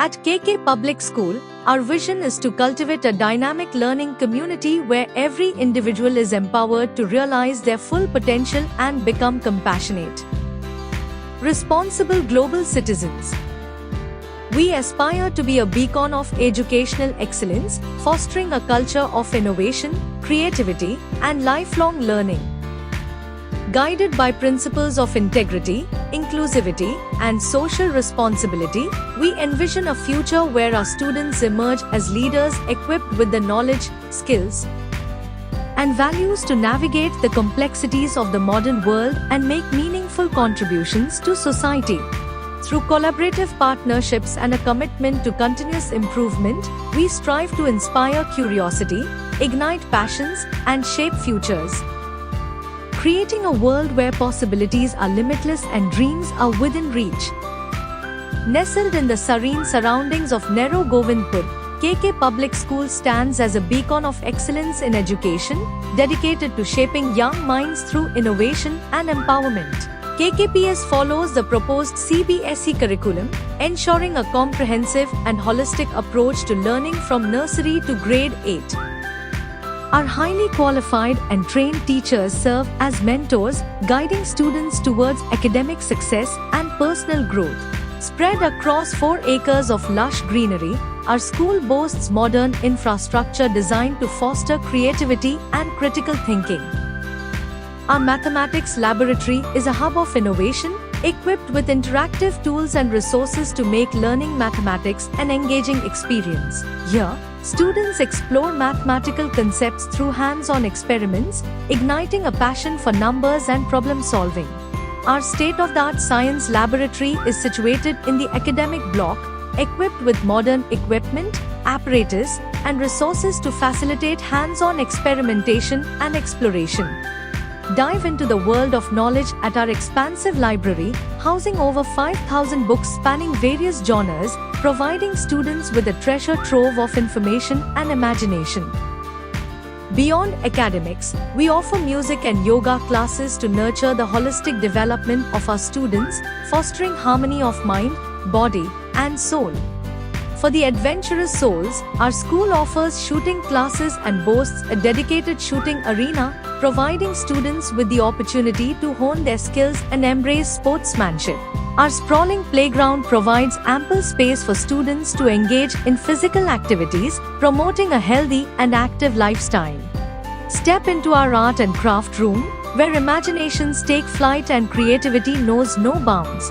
At KK Public School, our vision is to cultivate a dynamic learning community where every individual is empowered to realize their full potential and become compassionate, responsible global citizens. We aspire to be a beacon of educational excellence, fostering a culture of innovation, creativity, and lifelong learning. Guided by principles of integrity, inclusivity, and social responsibility, we envision a future where our students emerge as leaders equipped with the knowledge, skills, and values to navigate the complexities of the modern world and make meaningful contributions to society. Through collaborative partnerships and a commitment to continuous improvement, we strive to inspire curiosity, ignite passions, and shape futures, creating a world where possibilities are limitless and dreams are within reach. Nestled in the serene surroundings of Nero, Govindpur, KK Public School stands as a beacon of excellence in education, dedicated to shaping young minds through innovation and empowerment. KKPS follows the proposed CBSE curriculum, ensuring a comprehensive and holistic approach to learning from nursery to grade 8. Our highly qualified and trained teachers serve as mentors, guiding students towards academic success and personal growth. Spread across 4 acres of lush greenery, our school boasts modern infrastructure designed to foster creativity and critical thinking. Our mathematics laboratory is a hub of innovation, equipped with interactive tools and resources to make learning mathematics an engaging experience. Here, students explore mathematical concepts through hands-on experiments, igniting a passion for numbers and problem-solving. Our state-of-the-art science laboratory is situated in the academic block, equipped with modern equipment, apparatus, and resources to facilitate hands-on experimentation and exploration. Dive into the world of knowledge at our expansive library, housing over 5,000 books spanning various genres, providing students with a treasure trove of information and imagination. Beyond academics, we offer music and yoga classes to nurture the holistic development of our students, fostering harmony of mind, body, and soul. For the adventurous souls, our school offers shooting classes and boasts a dedicated shooting arena, providing students with the opportunity to hone their skills and embrace sportsmanship. Our sprawling playground provides ample space for students to engage in physical activities, promoting a healthy and active lifestyle. Step into our art and craft room, where imaginations take flight and creativity knows no bounds.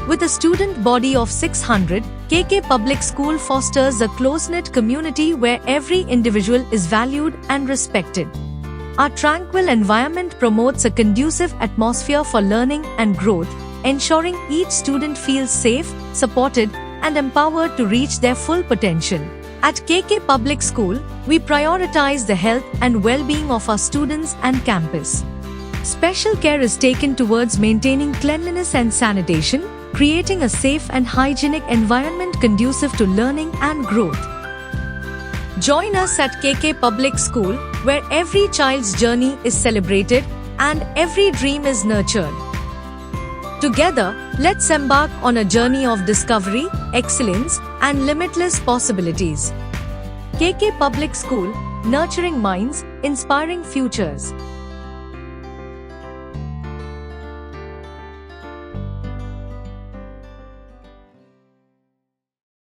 With a student body of 600, KK Public School fosters a close-knit community where every individual is valued and respected. Our tranquil environment promotes a conducive atmosphere for learning and growth, ensuring each student feels safe, supported, and empowered to reach their full potential. At KK Public School, we prioritize the health and well-being of our students and campus. Special care is taken towards maintaining cleanliness and sanitation, creating a safe and hygienic environment conducive to learning and growth. Join us at KK Public School, where every child's journey is celebrated and every dream is nurtured. Together, let's embark on a journey of discovery, excellence, and limitless possibilities. KK Public School, nurturing minds, inspiring futures.